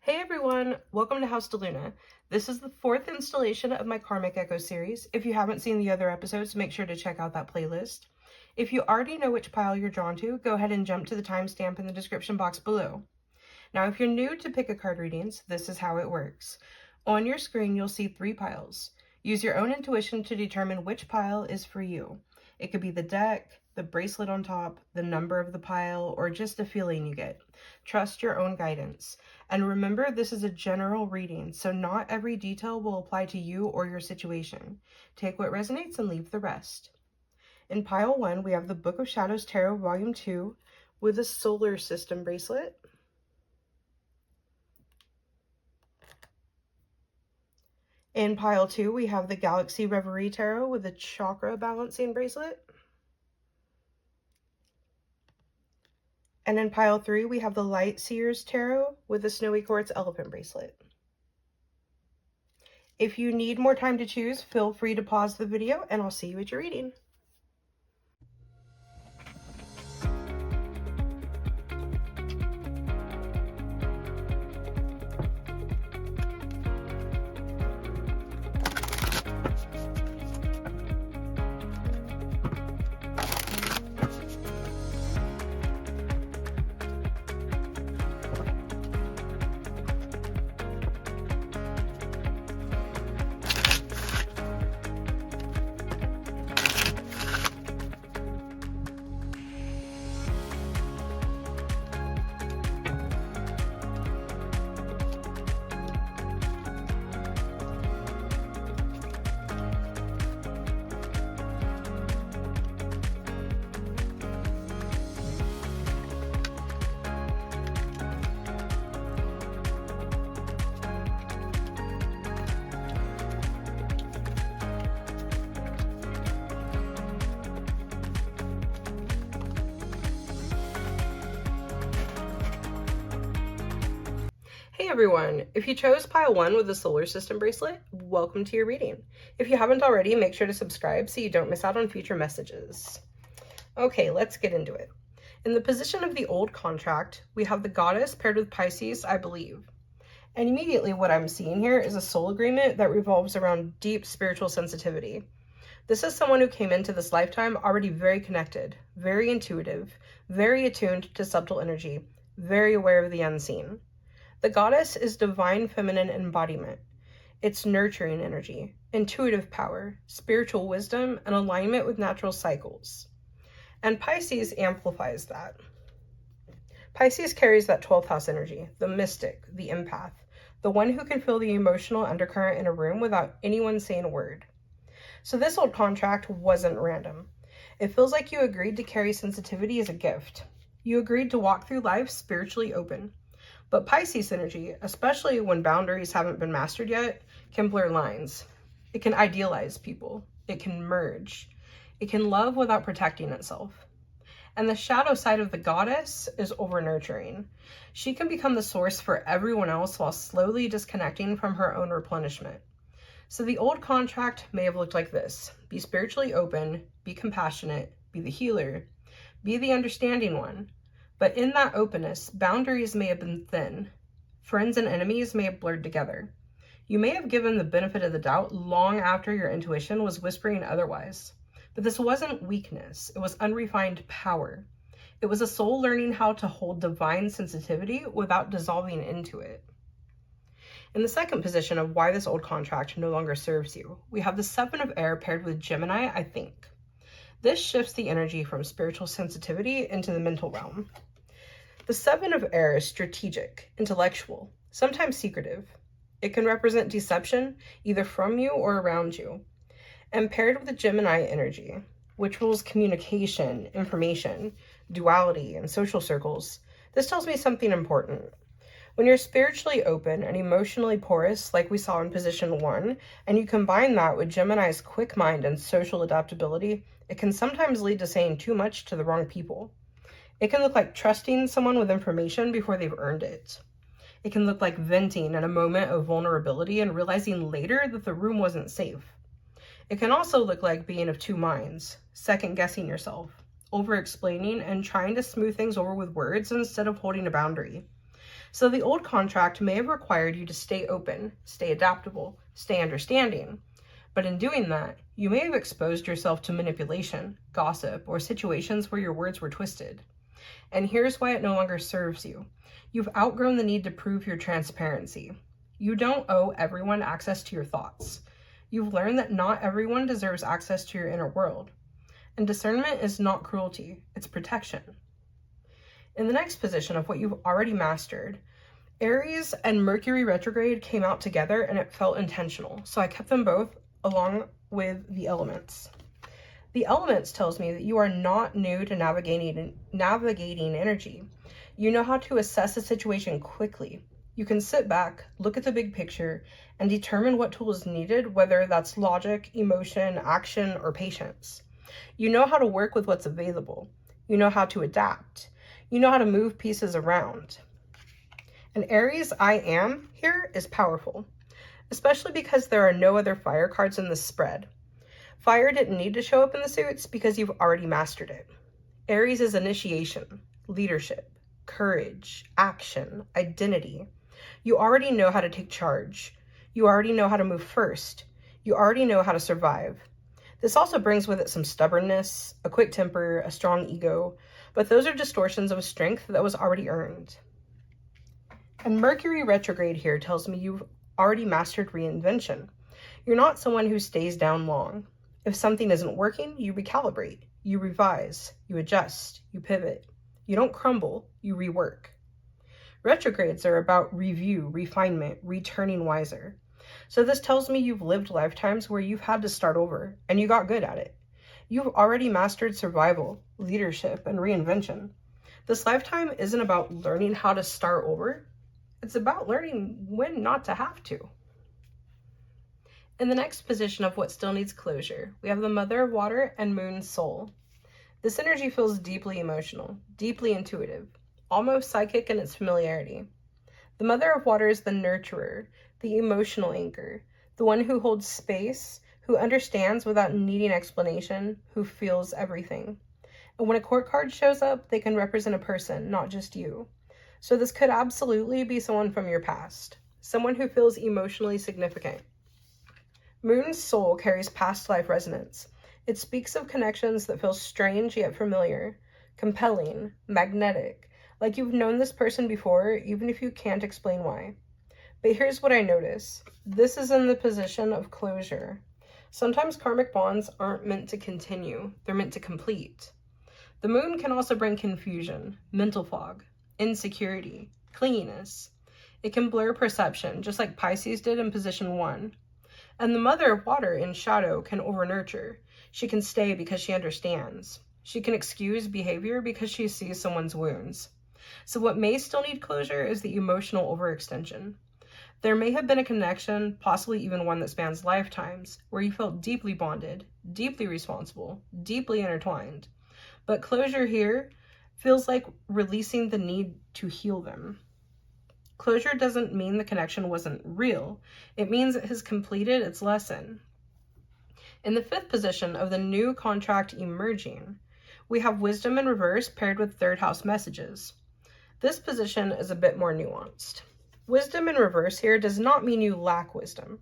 Hey everyone, welcome to House DeLuna. This is the fourth installation of my Karmic Echoes series. If you haven't seen the other episodes, make sure to check out that playlist. If you already know which pile you're drawn to, go ahead and jump to the timestamp in the description box below. Now, if you're new to pick a card readings, this is how it works. On your screen, you'll see 3 piles. Use your own intuition to determine which pile is for you. It could be the deck, the bracelet on top, the number of the pile, or just a feeling you get. Trust your own guidance. And remember, this is a general reading, so not every detail will apply to you or your situation. Take what resonates and leave the rest. In pile 1, we have the Book of Shadows Tarot Volume 2 with a solar system bracelet. In pile 2, we have the Galaxy Reverie Tarot with a chakra balancing bracelet. And in pile 3, we have the Light Seers Tarot with the Snowy Quartz Elephant bracelet. If you need more time to choose, feel free to pause the video and I'll see you at your reading. Hey everyone, if you chose pile 1 with the solar system bracelet, welcome to your reading. If you haven't already, make sure to subscribe so you don't miss out on future messages. Okay, let's get into it. In the position of the old contract, we have the goddess paired with Pisces, I believe. And immediately what I'm seeing here is a soul agreement that revolves around deep spiritual sensitivity. This is someone who came into this lifetime already very connected, very intuitive, very attuned to subtle energy, very aware of the unseen. The goddess is divine feminine embodiment. It's nurturing energy, intuitive power, spiritual wisdom, and alignment with natural cycles. And Pisces amplifies that. Pisces carries that 12th house energy, the mystic, the empath, the one who can feel the emotional undercurrent in a room without anyone saying a word. So this old contract wasn't random. It feels like you agreed to carry sensitivity as a gift. You agreed to walk through life spiritually open. But Pisces energy, especially when boundaries haven't been mastered yet, can blur lines. It can idealize people. It can merge. It can love without protecting itself. And the shadow side of the goddess is over-nurturing. She can become the source for everyone else while slowly disconnecting from her own replenishment. So the old contract may have looked like this. Be spiritually open, be compassionate, be the healer, be the understanding one. But in that openness, boundaries may have been thin. Friends and enemies may have blurred together. You may have given the benefit of the doubt long after your intuition was whispering otherwise. But this wasn't weakness. It was unrefined power. It was a soul learning how to hold divine sensitivity without dissolving into it. In the second position of why this old contract no longer serves you, we have the 7 of air paired with Gemini, I think. This shifts the energy from spiritual sensitivity into the mental realm. The 7 of air is strategic, intellectual, sometimes secretive. It can represent deception, either from you or around you. And paired with the Gemini energy, which rules communication, information, duality, and social circles, this tells me something important. When you're spiritually open and emotionally porous, like we saw in position 1, and you combine that with Gemini's quick mind and social adaptability, it can sometimes lead to saying too much to the wrong people. It can look like trusting someone with information before they've earned it. It can look like venting in a moment of vulnerability and realizing later that the room wasn't safe. It can also look like being of 2 minds, second-guessing yourself, over-explaining, and trying to smooth things over with words instead of holding a boundary. So the old contract may have required you to stay open, stay adaptable, stay understanding. But in doing that, you may have exposed yourself to manipulation, gossip, or situations where your words were twisted. And here's why it no longer serves you. You've outgrown the need to prove your transparency. You don't owe everyone access to your thoughts. You've learned that not everyone deserves access to your inner world. And discernment is not cruelty, it's protection. In the next position of what you've already mastered, Aries and Mercury retrograde came out together and it felt intentional. So I kept them both along with the elements. The elements tells me that you are not new to navigating energy. You know how to assess a situation quickly. You can sit back, look at the big picture, and determine what tool is needed, whether that's logic, emotion, action, or patience. You know how to work with what's available. You know how to adapt. You know how to move pieces around. And Aries I am here is powerful, especially because there are no other fire cards in this spread. Fire didn't need to show up in the suits because you've already mastered it. Aries is initiation, leadership, courage, action, identity. You already know how to take charge. You already know how to move first. You already know how to survive. This also brings with it some stubbornness, a quick temper, a strong ego, but those are distortions of a strength that was already earned. And Mercury retrograde here tells me you've already mastered reinvention. You're not someone who stays down long. If something isn't working, you recalibrate, you revise, you adjust, you pivot. You don't crumble, you rework. Retrogrades are about review, refinement, returning wiser. So this tells me you've lived lifetimes where you've had to start over, and you got good at it. You've already mastered survival, leadership, and reinvention. This lifetime isn't about learning how to start over. It's about learning when not to have to. In the next position of what still needs closure, we have the Mother of Water and Moon Soul. This energy feels deeply emotional, deeply intuitive, almost psychic in its familiarity. The Mother of Water is the nurturer, the emotional anchor, the one who holds space, who understands without needing explanation, who feels everything. And when a court card shows up, they can represent a person, not just you. So this could absolutely be someone from your past, someone who feels emotionally significant. Moon's soul carries past life resonance. It speaks of connections that feel strange yet familiar, compelling, magnetic, like you've known this person before, even if you can't explain why. But here's what I notice. This is in the position of closure. Sometimes karmic bonds aren't meant to continue, they're meant to complete. The moon can also bring confusion, mental fog, insecurity, clinginess. It can blur perception, just like Pisces did in position 1. And the Mother of Water in shadow can over-nurture. She can stay because she understands. She can excuse behavior because she sees someone's wounds. So what may still need closure is the emotional overextension. There may have been a connection, possibly even one that spans lifetimes, where you felt deeply bonded, deeply responsible, deeply intertwined. But closure here feels like releasing the need to heal them. Closure doesn't mean the connection wasn't real. It means it has completed its lesson. In the 5th position of the new contract emerging, we have wisdom in reverse paired with 3rd house messages. This position is a bit more nuanced. Wisdom in reverse here does not mean you lack wisdom.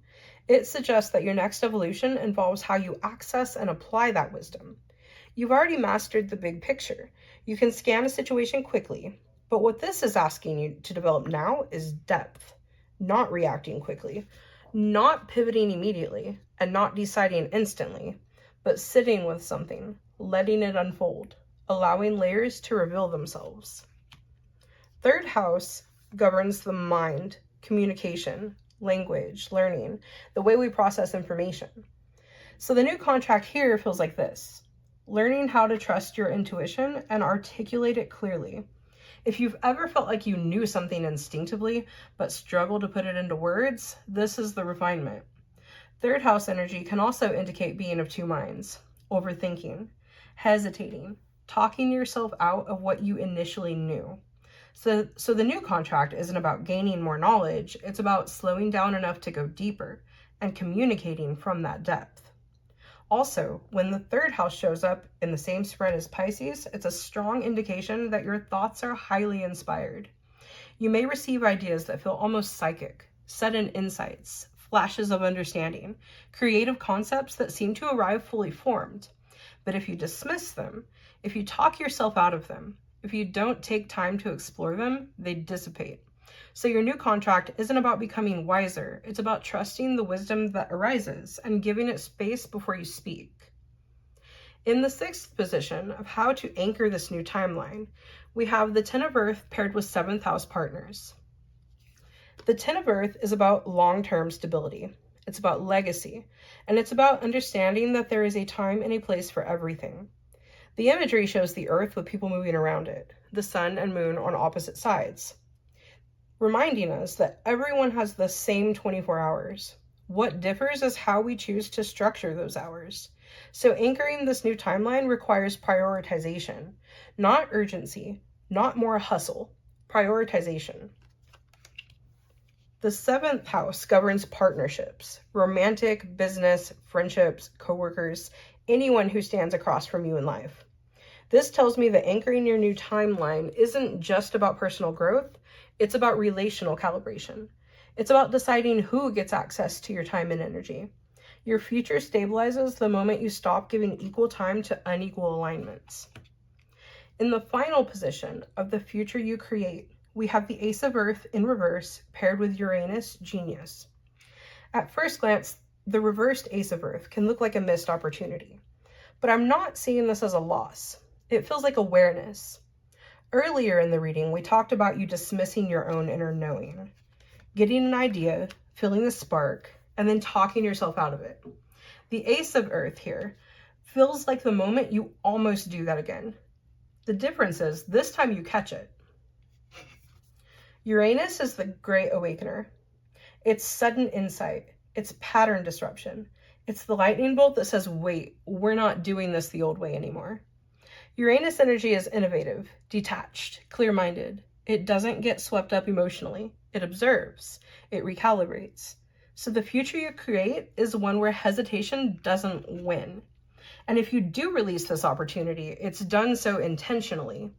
It suggests that your next evolution involves how you access and apply that wisdom. You've already mastered the big picture. You can scan a situation quickly, but what this is asking you to develop now is depth, not reacting quickly, not pivoting immediately, and not deciding instantly, but sitting with something, letting it unfold, allowing layers to reveal themselves. 3rd house governs the mind, communication, language, learning, the way we process information. So the new contract here feels like this: learning how to trust your intuition and articulate it clearly. If you've ever felt like you knew something instinctively but struggled to put it into words, this is the refinement. 3rd house energy can also indicate being of two minds, overthinking, hesitating, talking yourself out of what you initially knew. So the new contract isn't about gaining more knowledge, it's about slowing down enough to go deeper and communicating from that depth. Also, when the 3rd house shows up in the same spread as Pisces, it's a strong indication that your thoughts are highly inspired. You may receive ideas that feel almost psychic, sudden insights, flashes of understanding, creative concepts that seem to arrive fully formed. But if you dismiss them, if you talk yourself out of them, if you don't take time to explore them, they dissipate. So your new contract isn't about becoming wiser. It's about trusting the wisdom that arises and giving it space before you speak. In the 6th position of how to anchor this new timeline, we have the 10 of Earth paired with 7th house partners. The 10 of Earth is about long-term stability. It's about legacy, and it's about understanding that there is a time and a place for everything. The imagery shows the Earth with people moving around it, the sun and moon on opposite sides, reminding us that everyone has the same 24 hours. What differs is how we choose to structure those hours. So anchoring this new timeline requires prioritization, not urgency, not more hustle, prioritization. The 7th house governs partnerships, romantic, business, friendships, coworkers, anyone who stands across from you in life. This tells me that anchoring your new timeline isn't just about personal growth, it's about relational calibration. It's about deciding who gets access to your time and energy. Your future stabilizes the moment you stop giving equal time to unequal alignments. In the final position of the future you create, we have the Ace of Earth in reverse paired with Uranus, Genius. At first glance, the reversed Ace of Earth can look like a missed opportunity, but I'm not seeing this as a loss. It feels like awareness. Earlier in the reading, we talked about you dismissing your own inner knowing, getting an idea, feeling the spark, and then talking yourself out of it. The Ace of Earth here feels like the moment you almost do that again. The difference is this time you catch it. Uranus is the Great Awakener. It's sudden insight. It's pattern disruption. It's the lightning bolt that says, wait, we're not doing this the old way anymore. Uranus energy is innovative, detached, clear-minded. It doesn't get swept up emotionally. It observes. It recalibrates. So the future you create is one where hesitation doesn't win. And if you do release this opportunity, it's done so intentionally.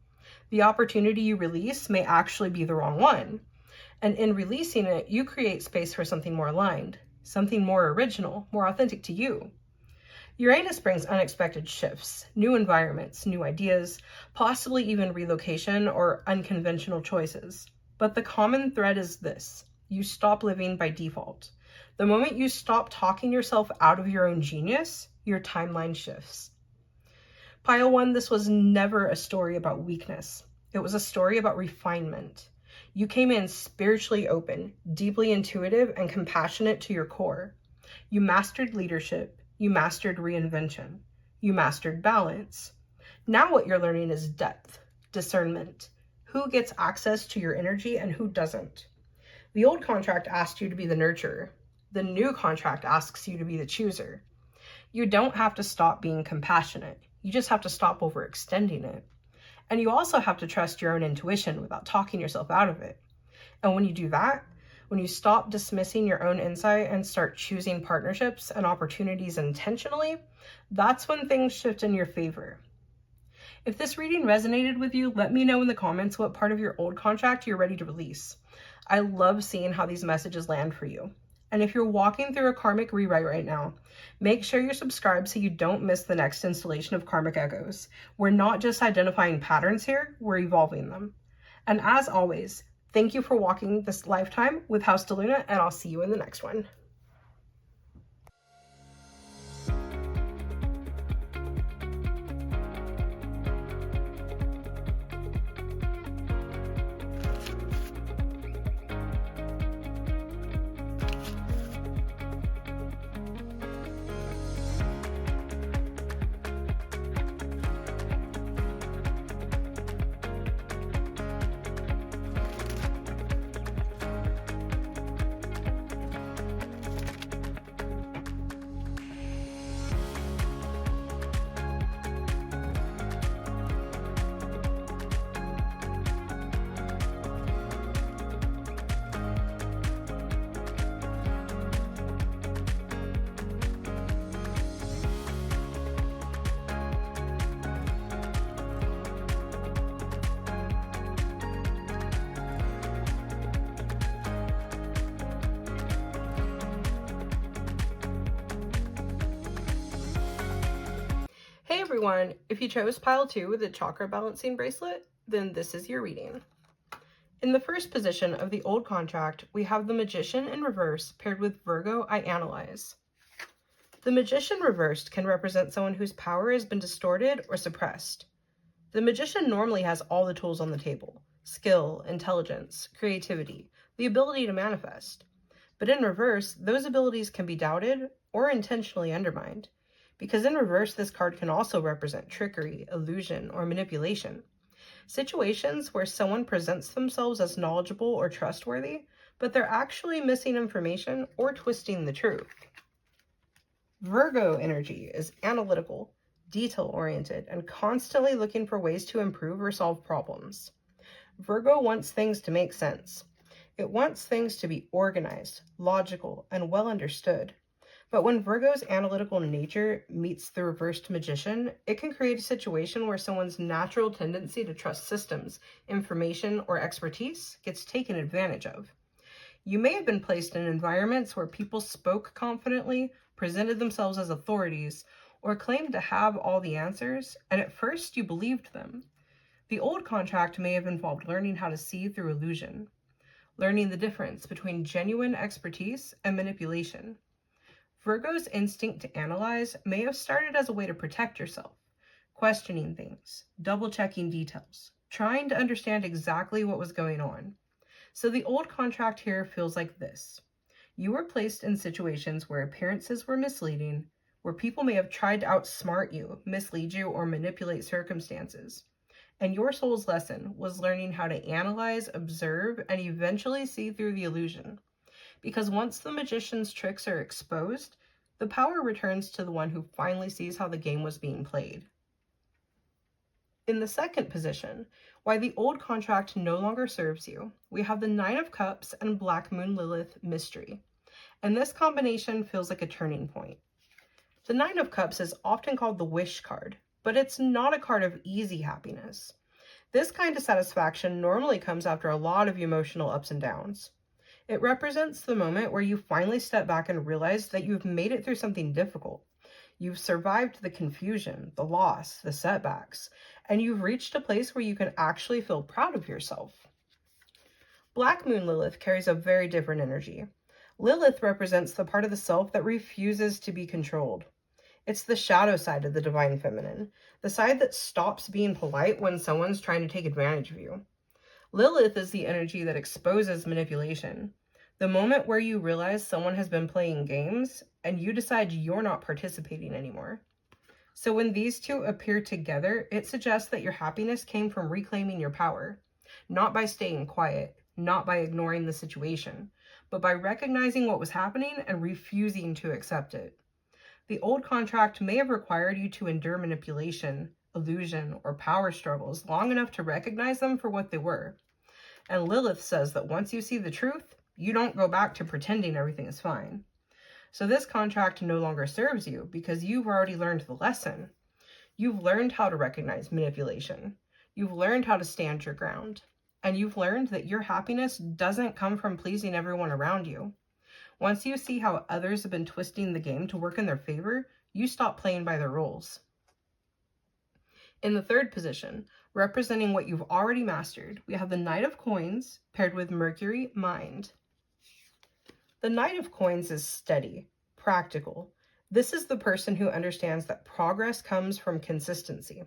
The opportunity you release may actually be the wrong one. And in releasing it, you create space for something more aligned, something more original, more authentic to you. Uranus brings unexpected shifts, new environments, new ideas, possibly even relocation or unconventional choices. But the common thread is this: you stop living by default. The moment you stop talking yourself out of your own genius, your timeline shifts. Pile 1, this was never a story about weakness. It was a story about refinement. You came in spiritually open, deeply intuitive, and compassionate to your core. You mastered leadership. You mastered reinvention. You mastered balance. Now what you're learning is depth, discernment. Who gets access to your energy and who doesn't? The old contract asked you to be the nurturer. The new contract asks you to be the chooser. You don't have to stop being compassionate. You just have to stop overextending it. And you also have to trust your own intuition without talking yourself out of it. And when you do that, when you stop dismissing your own insight and start choosing partnerships and opportunities intentionally, that's when things shift in your favor. If this reading resonated with you, let me know in the comments what part of your old contract you're ready to release. I love seeing how these messages land for you. And if you're walking through a karmic rewrite right now, make sure you're subscribed so you don't miss the next installation of Karmic Echoes. We're not just identifying patterns here, we're evolving them. And as always, thank you for walking this lifetime with House DeLuna, and I'll see you in the next one. everyone, if you chose pile 2 with the chakra balancing bracelet, then this is your reading. In the first position of the old contract, we have the Magician in reverse paired with Virgo I analyze. The Magician reversed can represent someone whose power has been distorted or suppressed. The Magician normally has all the tools on the table: skill, intelligence, creativity, the ability to manifest. But in reverse, those abilities can be doubted or intentionally undermined, because in reverse, this card can also represent trickery, illusion, or manipulation. Situations where someone presents themselves as knowledgeable or trustworthy, but they're actually missing information or twisting the truth. Virgo energy is analytical, detail-oriented, and constantly looking for ways to improve or solve problems. Virgo wants things to make sense. It wants things to be organized, logical, and well understood. But when Virgo's analytical nature meets the reversed Magician, it can create a situation where someone's natural tendency to trust systems, information, or expertise gets taken advantage of. You may have been placed in environments where people spoke confidently, presented themselves as authorities, or claimed to have all the answers, and at first you believed them. The old contract may have involved learning how to see through illusion, learning the difference between genuine expertise and manipulation. Virgo's instinct to analyze may have started as a way to protect yourself, questioning things, double-checking details, trying to understand exactly what was going on. So the old contract here feels like this. You were placed in situations where appearances were misleading, where people may have tried to outsmart you, mislead you, or manipulate circumstances. And your soul's lesson was learning how to analyze, observe, and eventually see through the illusion. Because once the Magician's tricks are exposed, the power returns to the one who finally sees how the game was being played. In the second position, why the old contract no longer serves you, we have the Nine of Cups and Black Moon Lilith mystery. And this combination feels like a turning point. The Nine of Cups is often called the wish card, but it's not a card of easy happiness. This kind of satisfaction normally comes after a lot of emotional ups and downs. It represents the moment where you finally step back and realize that you've made it through something difficult. You've survived the confusion, the loss, the setbacks, and you've reached a place where you can actually feel proud of yourself. Black Moon Lilith carries a very different energy. Lilith represents the part of the self that refuses to be controlled. It's the shadow side of the divine feminine, the side that stops being polite when someone's trying to take advantage of you. Lilith is the energy that exposes manipulation, the moment where you realize someone has been playing games and you decide you're not participating anymore. So when these two appear together, it suggests that your happiness came from reclaiming your power, not by staying quiet, not by ignoring the situation, but by recognizing what was happening and refusing to accept it. The old contract may have required you to endure manipulation, illusion, or power struggles long enough to recognize them for what they were. And Lilith says that once you see the truth, you don't go back to pretending everything is fine. So this contract no longer serves you because you've already learned the lesson. You've learned how to recognize manipulation. You've learned how to stand your ground. And you've learned that your happiness doesn't come from pleasing everyone around you. Once you see how others have been twisting the game to work in their favor, you stop playing by their rules. In the third position, representing what you've already mastered, we have the Knight of Coins paired with Mercury, Mind. The Knight of Coins is steady, practical. This is the person who understands that progress comes from consistency.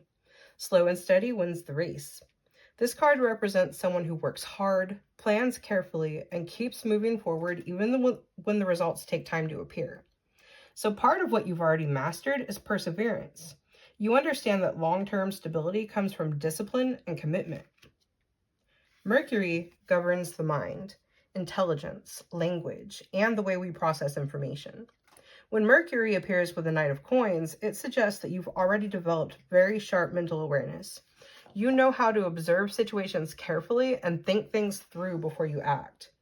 Slow and steady wins the race. This card represents someone who works hard, plans carefully, and keeps moving forward even when the results take time to appear. So part of what you've already mastered is perseverance. You understand that long-term stability comes from discipline and commitment. Mercury governs the mind, intelligence, language, and the way we process information. When Mercury appears with the Knight of Coins, it suggests that you've already developed very sharp mental awareness. You know how to observe situations carefully and think things through before you act.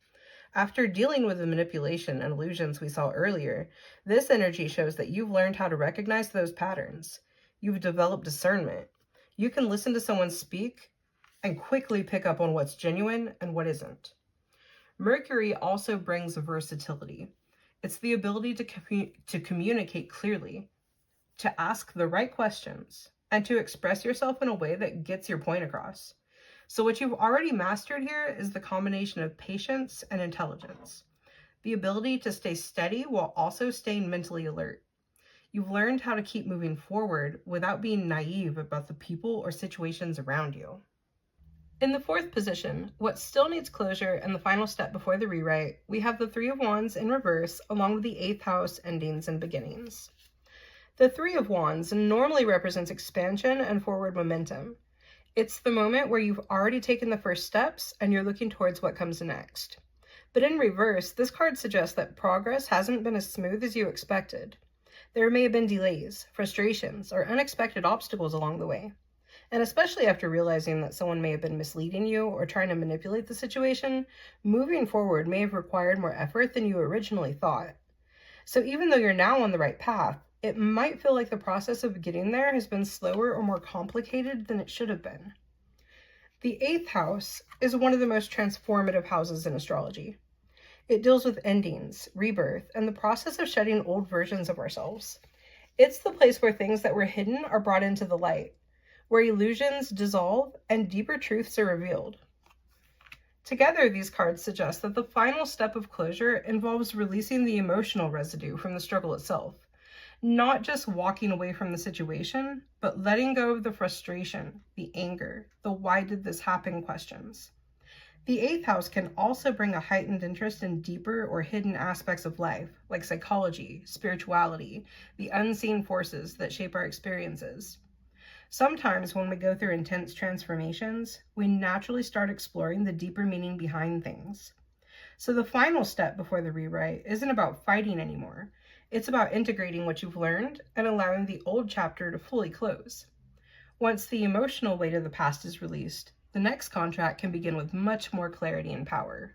After dealing with the manipulation and illusions we saw earlier, this energy shows that you've learned how to recognize those patterns. You've developed discernment. You can listen to someone speak and quickly pick up on what's genuine and what isn't. Mercury also brings versatility. It's the ability to communicate clearly, to ask the right questions, and to express yourself in a way that gets your point across. So what you've already mastered here is the combination of patience and intelligence, the ability to stay steady while also staying mentally alert. You've learned how to keep moving forward without being naive about the people or situations around you. In the fourth position, what still needs closure and the final step before the rewrite, we have the Three of Wands in reverse along with the 8th house endings and beginnings. The Three of Wands normally represents expansion and forward momentum. It's the moment where you've already taken the first steps and you're looking towards what comes next. But in reverse, this card suggests that progress hasn't been as smooth as you expected. There may have been delays, frustrations, or unexpected obstacles along the way. And especially after realizing that someone may have been misleading you or trying to manipulate the situation, moving forward may have required more effort than you originally thought. So even though you're now on the right path, it might feel like the process of getting there has been slower or more complicated than it should have been. The 8th house is one of the most transformative houses in astrology. It deals with endings, rebirth, and the process of shedding old versions of ourselves. It's the place where things that were hidden are brought into the light, where illusions dissolve and deeper truths are revealed. Together, these cards suggest that the final step of closure involves releasing the emotional residue from the struggle itself, not just walking away from the situation, but letting go of the frustration, the anger, the why did this happen questions. The 8th house can also bring a heightened interest in deeper or hidden aspects of life, like psychology, spirituality, the unseen forces that shape our experiences. Sometimes when we go through intense transformations, we naturally start exploring the deeper meaning behind things. So the final step before the rewrite isn't about fighting anymore. It's about integrating what you've learned and allowing the old chapter to fully close. Once the emotional weight of the past is released, the next contract can begin with much more clarity and power.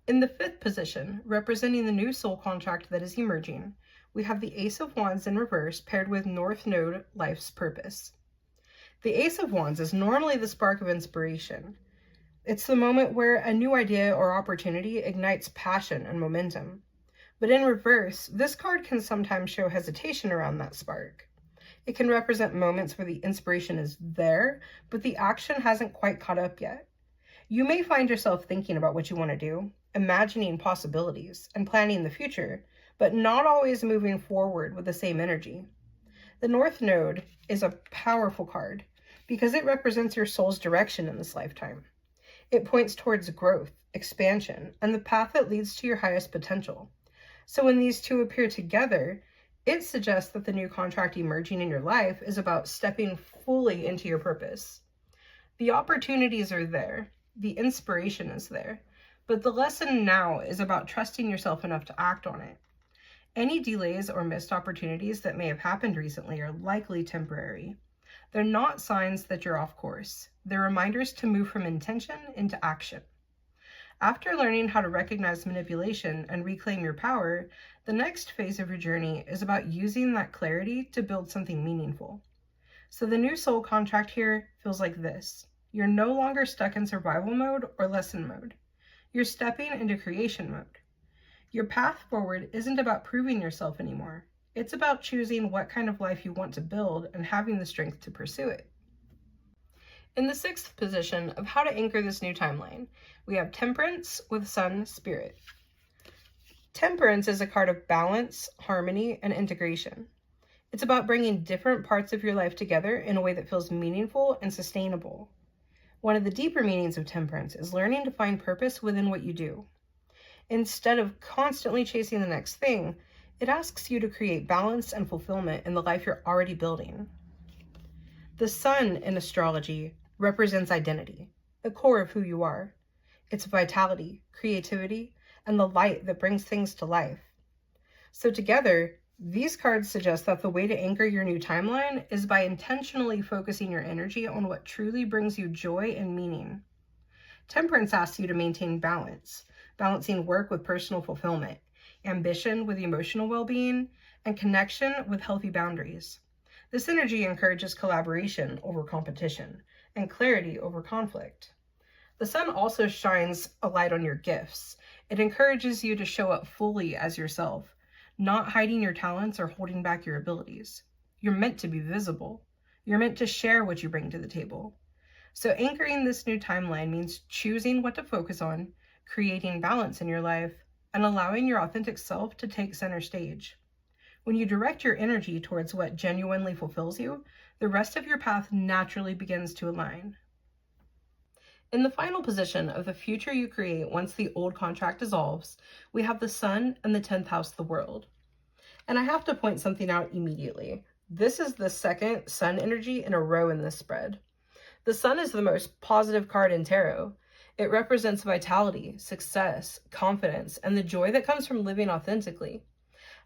In the 5th position, representing the new soul contract that is emerging, we have the Ace of Wands in reverse paired with North Node, life's purpose. The Ace of Wands is normally the spark of inspiration. It's the moment where a new idea or opportunity ignites passion and momentum. But in reverse, this card can sometimes show hesitation around that spark. It can represent moments where the inspiration is there, but the action hasn't quite caught up yet. You may find yourself thinking about what you want to do, imagining possibilities, and planning the future, but not always moving forward with the same energy. The North Node is a powerful card because it represents your soul's direction in this lifetime. It points towards growth, expansion, and the path that leads to your highest potential. So when these two appear together, it suggests that the new contract emerging in your life is about stepping fully into your purpose. The opportunities are there, the inspiration is there, but the lesson now is about trusting yourself enough to act on it. Any delays or missed opportunities that may have happened recently are likely temporary. They're not signs that you're off course. They're reminders to move from intention into action. After learning how to recognize manipulation and reclaim your power, the next phase of your journey is about using that clarity to build something meaningful. So the new soul contract here feels like this. You're no longer stuck in survival mode or lesson mode. You're stepping into creation mode. Your path forward isn't about proving yourself anymore. It's about choosing what kind of life you want to build and having the strength to pursue it. In the 6th position of how to anchor this new timeline, we have Temperance with Sun Spirit. Temperance is a card of balance, harmony, and integration. It's about bringing different parts of your life together in a way that feels meaningful and sustainable. One of the deeper meanings of temperance is learning to find purpose within what you do. Instead of constantly chasing the next thing, it asks you to create balance and fulfillment in the life you're already building. The sun in astrology represents identity, the core of who you are. It's vitality, creativity, and the light that brings things to life. So together, these cards suggest that the way to anchor your new timeline is by intentionally focusing your energy on what truly brings you joy and meaning. Temperance asks you to maintain balance, balancing work with personal fulfillment, ambition with emotional well-being, and connection with healthy boundaries. This energy encourages collaboration over competition and clarity over conflict. The sun also shines a light on your gifts. It encourages you to show up fully as yourself, not hiding your talents or holding back your abilities. You're meant to be visible. You're meant to share what you bring to the table. So anchoring this new timeline means choosing what to focus on, creating balance in your life, and allowing your authentic self to take center stage. When you direct your energy towards what genuinely fulfills you, the rest of your path naturally begins to align. In the final position of the future you create once the old contract dissolves, we have the sun and the 10th house, the world. And I have to point something out immediately. This is the second sun energy in a row in this spread. The sun is the most positive card in tarot. It represents vitality, success, confidence, and the joy that comes from living authentically.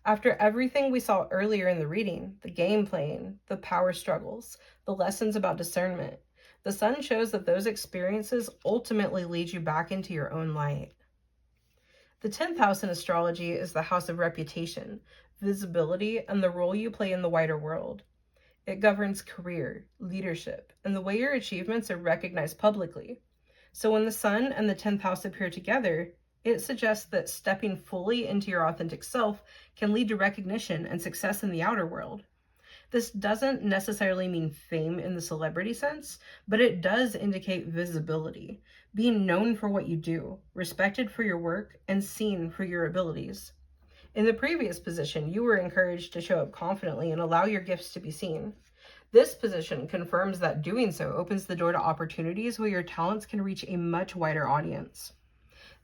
After everything we saw earlier in the reading, the game playing, the power struggles, the lessons about discernment, the sun shows that those experiences ultimately lead you back into your own light. The 10th house in astrology is the house of reputation, visibility, and the role you play in the wider world. It governs career, leadership, and the way your achievements are recognized publicly. So when the sun and the 10th house appear together, it suggests that stepping fully into your authentic self can lead to recognition and success in the outer world. This doesn't necessarily mean fame in the celebrity sense, but it does indicate visibility, being known for what you do, respected for your work, and seen for your abilities. In the previous position, you were encouraged to show up confidently and allow your gifts to be seen. This position confirms that doing so opens the door to opportunities where your talents can reach a much wider audience.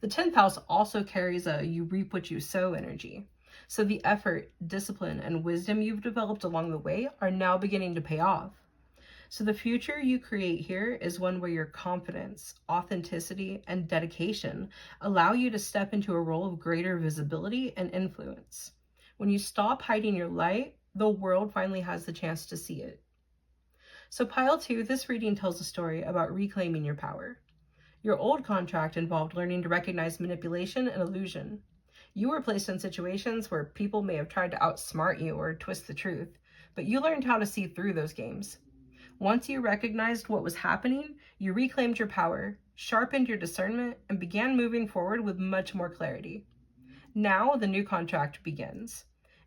The 10th house also carries a you reap what you sow energy. So the effort, discipline, and wisdom you've developed along the way are now beginning to pay off. So the future you create here is one where your confidence, authenticity, and dedication allow you to step into a role of greater visibility and influence. When you stop hiding your light, the world finally has the chance to see it. So pile 2, this reading tells a story about reclaiming your power. Your old contract involved learning to recognize manipulation and illusion. You were placed in situations where people may have tried to outsmart you or twist the truth, but you learned how to see through those games. Once you recognized what was happening, you reclaimed your power, sharpened your discernment, and began moving forward with much more clarity. Now the new contract begins.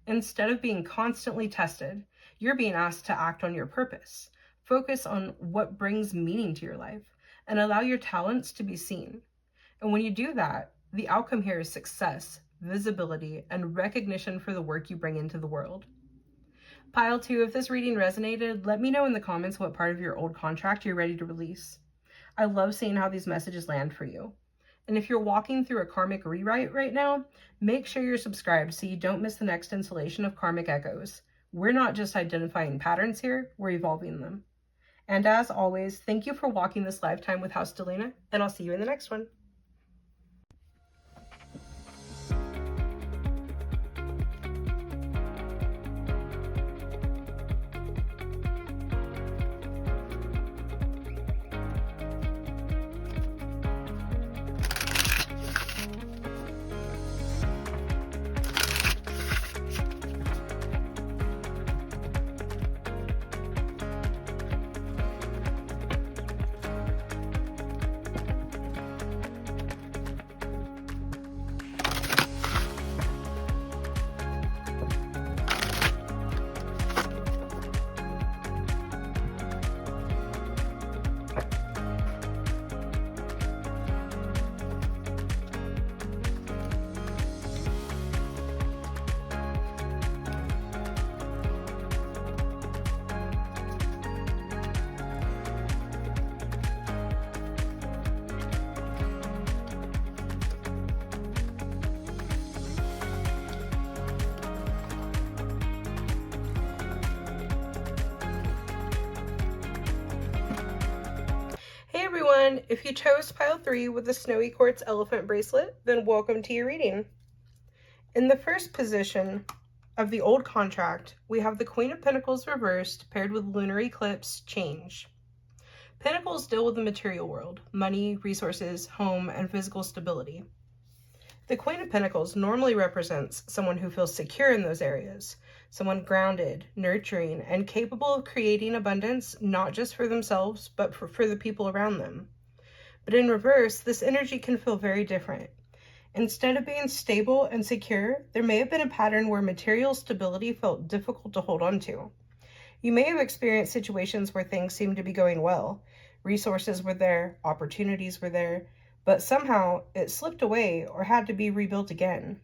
Instead of being constantly tested, you're being asked to act on your purpose, focus on what brings meaning to your life, and allow your talents to be seen. And when you do that, the outcome here is success, visibility, and recognition for the work you bring into the world. Pile 2, if this reading resonated, let me know in the comments what part of your old contract you're ready to release. I love seeing how these messages land for you. And if you're walking through a karmic rewrite right now, make sure you're subscribed so you don't miss the next installation of Karmic Echoes. We're not just identifying patterns here, we're evolving them. And as always, thank you for walking this lifetime with House DeLuna, and I'll see you in the next one. Everyone, if you chose pile 3 with the snowy quartz elephant bracelet, then welcome to your reading. In the first position of the old contract, we have the Queen of Pentacles reversed paired with lunar eclipse change. Pentacles deal with the material world, money, resources, home, and physical stability. The Queen of Pentacles normally represents someone who feels secure in those areas, someone grounded, nurturing, and capable of creating abundance, not just for themselves, but for the people around them. But in reverse, this energy can feel very different. Instead of being stable and secure, there may have been a pattern where material stability felt difficult to hold on to. You may have experienced situations where things seemed to be going well. Resources were there, opportunities were there, but somehow it slipped away or had to be rebuilt again.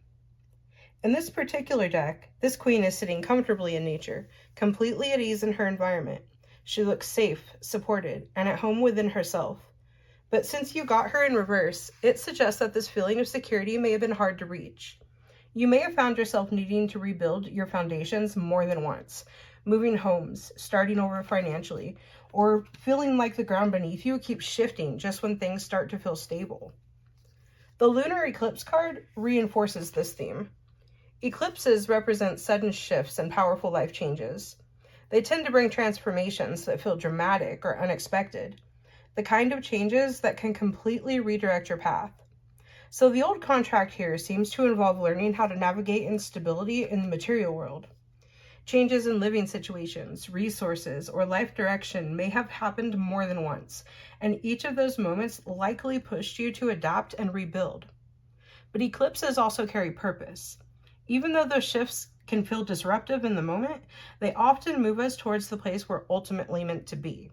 In this particular deck, this queen is sitting comfortably in nature, completely at ease in her environment. She looks safe, supported, and at home within herself. But since you got her in reverse, it suggests that this feeling of security may have been hard to reach. You may have found yourself needing to rebuild your foundations more than once, moving homes, starting over financially, or feeling like the ground beneath you keeps shifting just when things start to feel stable. The lunar eclipse card reinforces this theme. Eclipses represent sudden shifts and powerful life changes. They tend to bring transformations that feel dramatic or unexpected, the kind of changes that can completely redirect your path. So the old contract here seems to involve learning how to navigate instability in the material world. Changes in living situations, resources, or life direction may have happened more than once, and each of those moments likely pushed you to adapt and rebuild. But eclipses also carry purpose. Even though those shifts can feel disruptive in the moment, they often move us towards the place we're ultimately meant to be.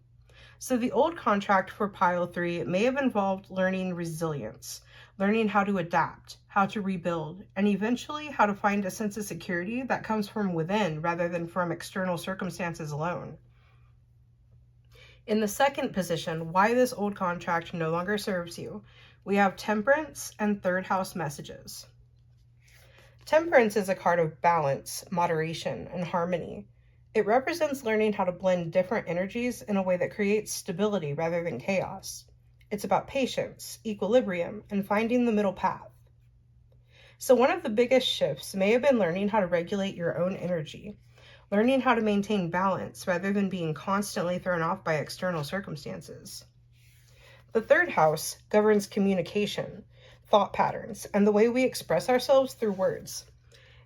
So the old contract for pile 3 may have involved learning resilience, learning how to adapt, how to rebuild, and eventually how to find a sense of security that comes from within rather than from external circumstances alone. In the second position, why this old contract no longer serves you, we have Temperance and Third House messages. Temperance is a card of balance, moderation, and harmony. It represents learning how to blend different energies in a way that creates stability rather than chaos. It's about patience, equilibrium, and finding the middle path. So one of the biggest shifts may have been learning how to regulate your own energy, learning how to maintain balance rather than being constantly thrown off by external circumstances. The third house governs communication, thought patterns, and the way we express ourselves through words.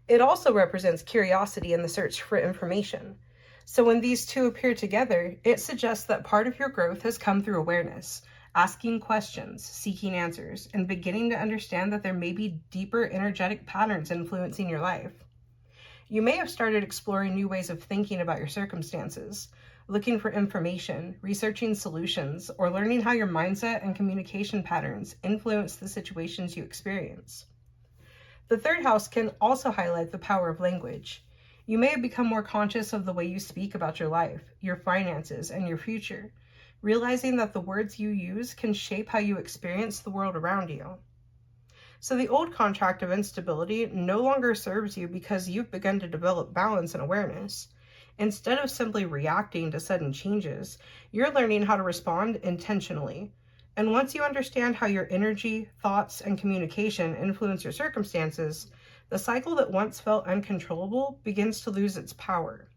It also represents curiosity and the search for information. So when these two appear together, it suggests that part of your growth has come through awareness, asking questions, seeking answers, and beginning to understand that there may be deeper energetic patterns influencing your life. You may have started exploring new ways of thinking about your circumstances, looking for information, researching solutions, or learning how your mindset and communication patterns influence the situations you experience. The third house can also highlight the power of language. You may have become more conscious of the way you speak about your life, your finances, and your future, realizing that the words you use can shape how you experience the world around you. So the old contract of instability no longer serves you because you've begun to develop balance and awareness. Instead of simply reacting to sudden changes, you're learning how to respond intentionally. And once you understand how your energy, thoughts, and communication influence your circumstances, the cycle that once felt uncontrollable begins to lose its power.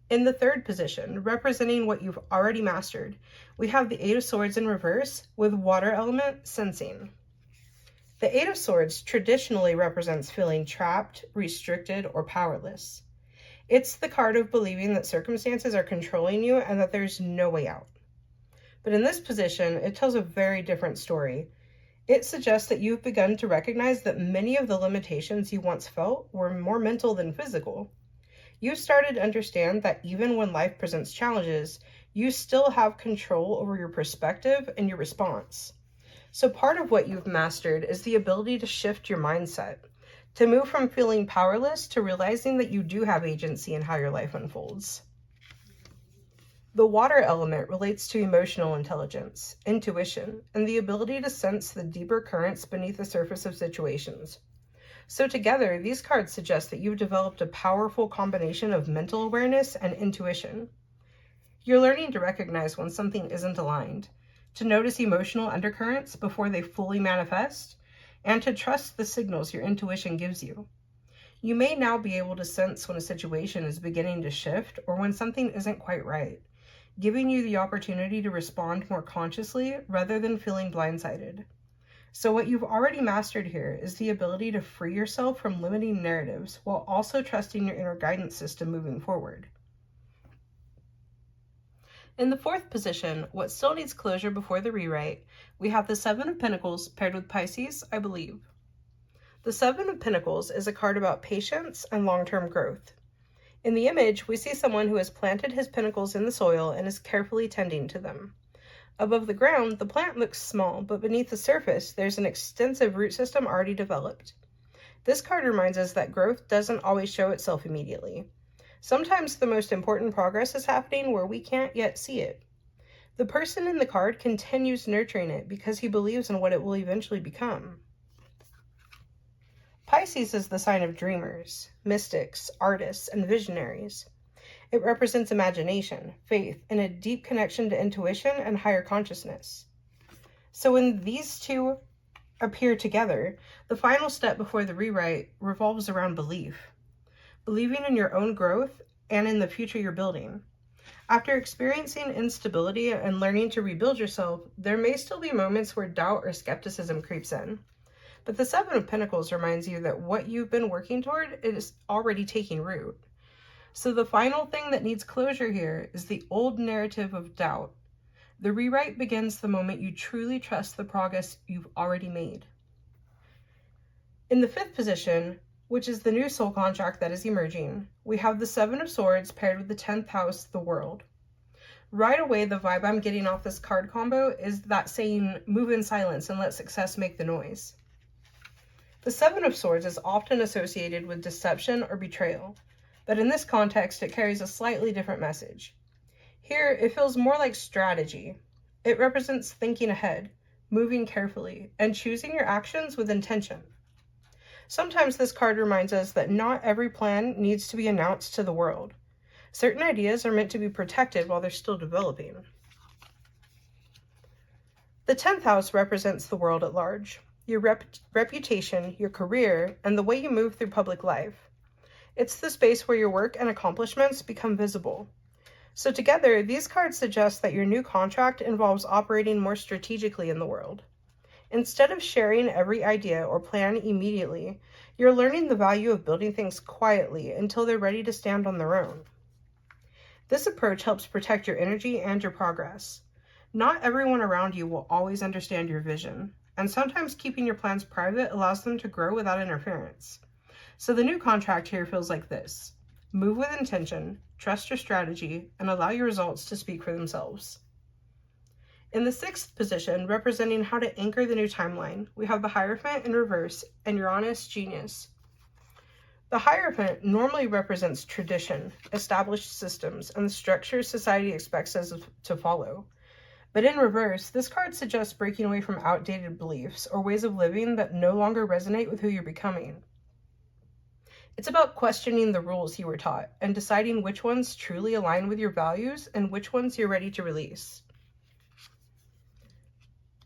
In the third position, representing what you've already mastered, we have the Eight of Swords in reverse with water element sensing. The Eight of Swords traditionally represents feeling trapped, restricted, or powerless. It's the card of believing that circumstances are controlling you and that there's no way out. But in this position, it tells a very different story. It suggests that you've begun to recognize that many of the limitations you once felt were more mental than physical. You've started to understand that even when life presents challenges, you still have control over your perspective and your response. So part of what you've mastered is the ability to shift your mindset, to move from feeling powerless to realizing that you do have agency in how your life unfolds. The water element relates to emotional intelligence, intuition, and the ability to sense the deeper currents beneath the surface of situations. So together, these cards suggest that you've developed a powerful combination of mental awareness and intuition. You're learning to recognize when something isn't aligned, to notice emotional undercurrents before they fully manifest, and to trust the signals your intuition gives you. You may now be able to sense when a situation is beginning to shift or when something isn't quite right, giving you the opportunity to respond more consciously rather than feeling blindsided. So what you've already mastered here is the ability to free yourself from limiting narratives while also trusting your inner guidance system moving forward. In the fourth position, what still needs closure before the rewrite, we have the Seven of Pentacles paired with Pisces, I believe. The Seven of Pentacles is a card about patience and long-term growth. In the image, we see someone who has planted his pinnacles in the soil and is carefully tending to them. Above the ground, the plant looks small, but beneath the surface, there's an extensive root system already developed. This card reminds us that growth doesn't always show itself immediately. Sometimes the most important progress is happening where we can't yet see it. The person in the card continues nurturing it because he believes in what it will eventually become. Pisces is the sign of dreamers, mystics, artists, and visionaries. It represents imagination, faith, and a deep connection to intuition and higher consciousness. So when these two appear together, the final step before the rewrite revolves around belief. Believing in your own growth and in the future you're building. After experiencing instability and learning to rebuild yourself, there may still be moments where doubt or skepticism creeps in. But the Seven of Pentacles reminds you that what you've been working toward is already taking root. So the final thing that needs closure here is the old narrative of doubt. The rewrite begins the moment you truly trust the progress you've already made. In the fifth position, which is the new soul contract that is emerging, we have the Seven of Swords paired with the 10th house, the world. Right away, the vibe I'm getting off this card combo is that saying, move in silence and let success make the noise. The Seven of Swords is often associated with deception or betrayal, but in this context, it carries a slightly different message. Here, it feels more like strategy. It represents thinking ahead, moving carefully, and choosing your actions with intention. Sometimes this card reminds us that not every plan needs to be announced to the world. Certain ideas are meant to be protected while they're still developing. The 10th house represents the world at large, your reputation, your career, and the way you move through public life. It's the space where your work and accomplishments become visible. So together, these cards suggest that your new contract involves operating more strategically in the world. Instead of sharing every idea or plan immediately, you're learning the value of building things quietly until they're ready to stand on their own. This approach helps protect your energy and your progress. Not everyone around you will always understand your vision, and sometimes keeping your plans private allows them to grow without interference. So the new contract here feels like this. Move with intention, trust your strategy, and allow your results to speak for themselves. In the sixth position, representing how to anchor the new timeline, we have the Hierophant in reverse and Uranus Genius. The Hierophant normally represents tradition, established systems, and the structures society expects us to follow. But in reverse, this card suggests breaking away from outdated beliefs or ways of living that no longer resonate with who you're becoming. It's about questioning the rules you were taught and deciding which ones truly align with your values and which ones you're ready to release.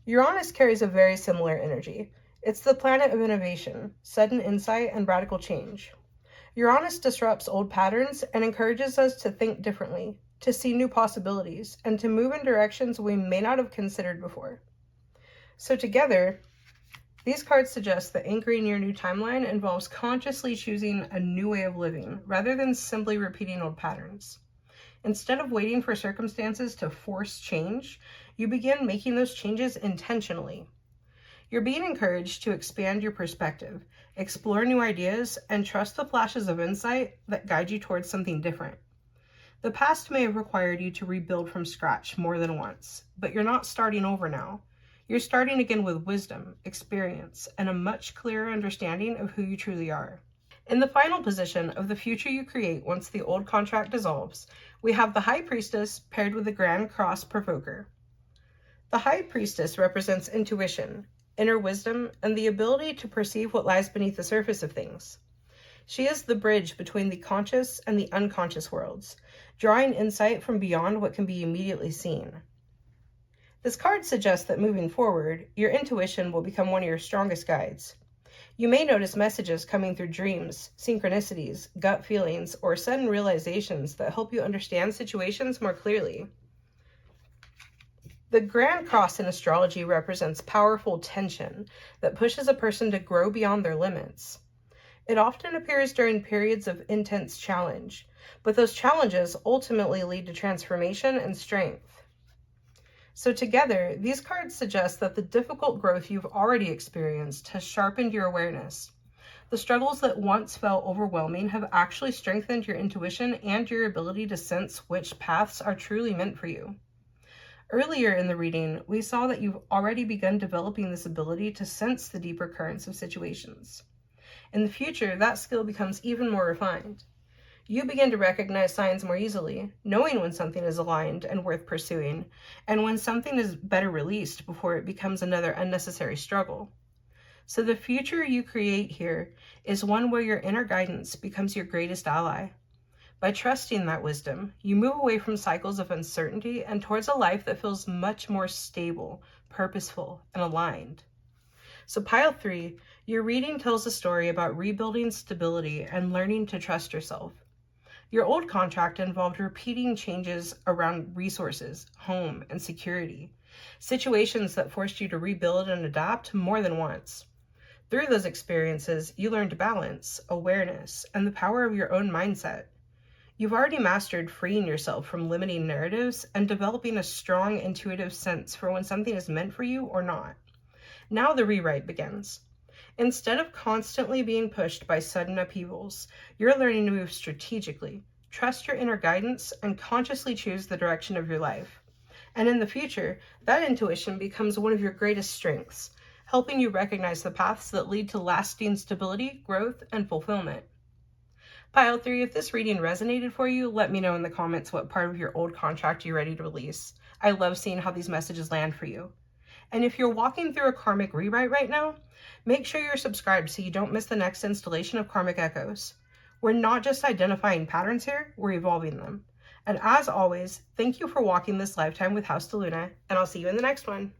Uranus carries a very similar energy. It's the planet of innovation, sudden insight, and radical change. Uranus disrupts old patterns and encourages us to think differently, to see new possibilities, and to move in directions we may not have considered before. So together, these cards suggest that anchoring your new timeline involves consciously choosing a new way of living, rather than simply repeating old patterns. Instead of waiting for circumstances to force change, you begin making those changes intentionally. You're being encouraged to expand your perspective, explore new ideas, and trust the flashes of insight that guide you towards something different. The past may have required you to rebuild from scratch more than once, but you're not starting over now. You're starting again with wisdom, experience, and a much clearer understanding of who you truly are. In the final position of the future you create once the old contract dissolves, we have the High Priestess paired with the Grand Cross Provoker. The High Priestess represents intuition, inner wisdom, and the ability to perceive what lies beneath the surface of things. She is the bridge between the conscious and the unconscious worlds, drawing insight from beyond what can be immediately seen. This card suggests that moving forward, your intuition will become one of your strongest guides. You may notice messages coming through dreams, synchronicities, gut feelings, or sudden realizations that help you understand situations more clearly. The Grand Cross in astrology represents powerful tension that pushes a person to grow beyond their limits. It often appears during periods of intense challenge, but those challenges ultimately lead to transformation and strength. So together, these cards suggest that the difficult growth you've already experienced has sharpened your awareness. The struggles that once felt overwhelming have actually strengthened your intuition and your ability to sense which paths are truly meant for you. Earlier in the reading, we saw that you've already begun developing this ability to sense the deeper currents of situations. In the future, that skill becomes even more refined. You begin to recognize signs more easily, knowing when something is aligned and worth pursuing, and when something is better released before it becomes another unnecessary struggle. So the future you create here is one where your inner guidance becomes your greatest ally. By trusting that wisdom, you move away from cycles of uncertainty and towards a life that feels much more stable, purposeful, and aligned. So pile 3, your reading tells a story about rebuilding stability and learning to trust yourself. Your old contract involved repeating changes around resources, home, and security, situations that forced you to rebuild and adapt more than once. Through those experiences, you learned balance, awareness, and the power of your own mindset. You've already mastered freeing yourself from limiting narratives and developing a strong intuitive sense for when something is meant for you or not. Now the rewrite begins. Instead of constantly being pushed by sudden upheavals, you're learning to move strategically, trust your inner guidance, and consciously choose the direction of your life. And in the future, that intuition becomes one of your greatest strengths, helping you recognize the paths that lead to lasting stability, growth, and fulfillment. Pile 3, if this reading resonated for you, let me know in the comments what part of your old contract you're ready to release. I love seeing how these messages land for you. And if you're walking through a karmic rewrite right now, make sure you're subscribed so you don't miss the next installation of Karmic Echoes. We're not just identifying patterns here, we're evolving them. And as always, thank you for walking this lifetime with House DeLuna, and I'll see you in the next one.